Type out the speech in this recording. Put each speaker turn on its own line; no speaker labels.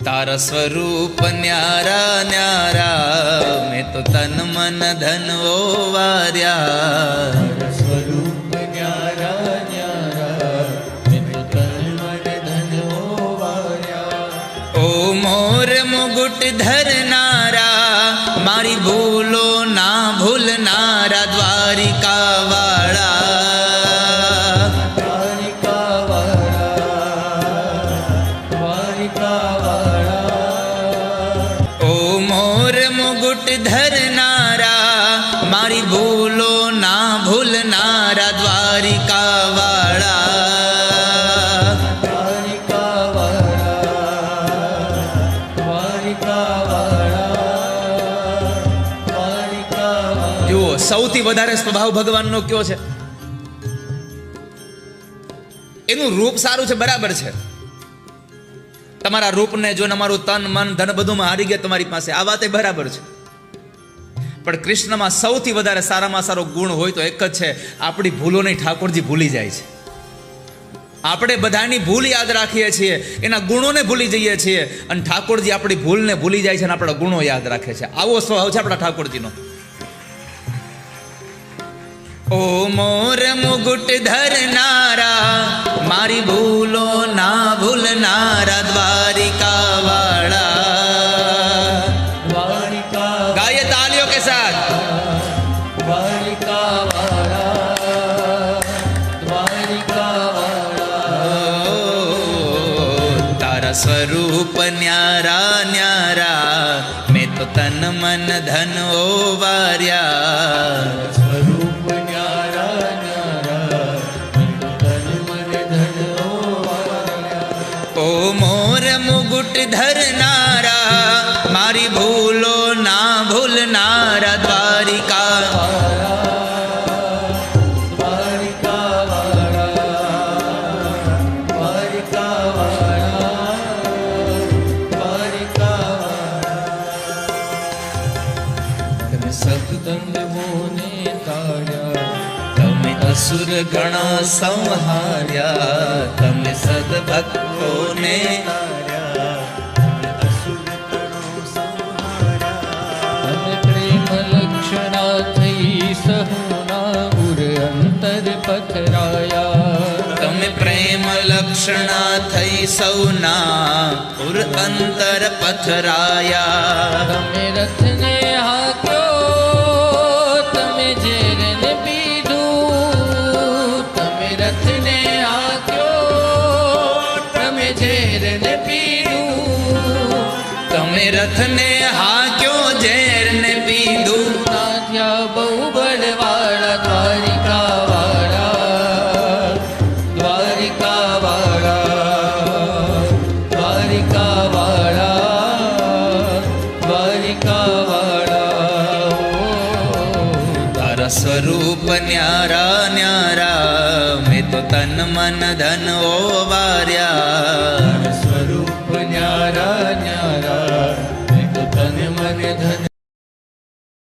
तारा स्वरूप न्यारा न्यारा, मैं तो तन मन धन ओ वार्या।
स्वरूप न्यारा न्यारा, मैं तो तन मन धन ओ वार्या।
ओ मोर मुकुट धरनारा, मारी भूलो ना भूलनारा, द्वारिका वाला। धरनारा, मारी भूलो ना भूलनारा, द्वारिका वाला।
द्वारिका वाला, द्वारिका वाला, द्वारिका वाला।
जो સૌથી વધારે સ્વભાવ ભગવાનનો કયો છે? એનું રૂપ સારું છે, બરાબર છે. તમારા રૂપને જોઈને અમારું તન મન ધન બધુંમાં હારી ગયા તમારી પાસે, આ વાત એ બરાબર છે. પણ કૃષ્ણમાં સૌથી વધારે સારામાં સારો ગુણ હોય તો એક જ છે, આપણી ભૂલો નહીં, ઠાકોરજી ભૂલી જાય છે. આપણે બધાની ભૂલ યાદ રાખીએ છીએ, એના ગુણોને ભૂલી જઈએ છીએ, અને ઠાકોરજી આપણી ભૂલને ભૂલી જાય છે અને આપણા ગુણો યાદ રાખે છે. આવો સ્વભાવ છે આપણા ઠાકોરજીનો. ओ मोर मुकुट धरनारा, मारी भूलो ना भूलनारा, द्वारिका वाला।
द्वारिका,
गाइए तालियों के साथ।
द्वारिका वाला, द्वारिका वाला।
तारा स्वरूप न्यारा न्यारा, मैं तो तन मन धन ओ वार्या।
स्वरूप न्यारा न्यारा, मैं तो तन मन धन ओ वार्या।
ओ मोर मुकुट धरनारा, मारी भूलो ना भूलनारा, द्वारिका
वाला, द्वारिका वाला, द्वारिका वाला, द्वारिका वाला। તમે સદગંધોને તાળ્યા,
તમે असुर गणा संहार्या, તમે સદભક્તોને
તમે પ્રેમ લક્ષણા થઈ સહુના ઉર અંતર પથરાયા.
તમે પ્રેમ લક્ષણા થઈ સૌના ઉર અંતર પથરાયા.
તમે રથને હાક્યો, તમે ઝેરને પીધું. તમે રથને હાક્યો, તમે ઝેરને પીધું.
તમે રથને હાક્યો, ઝેરને પીધું.
નાથ્યા બહુ બળવાળા, દ્વારિકા વાળા, દ્વારિકા વાળા, દ્વારિકા વાળા, દ્વારિકા વાળા.
તારા સ્વરૂપ ન્યારા ન્યારા, મેં તો તન મન ધન ઓ વાર્યા.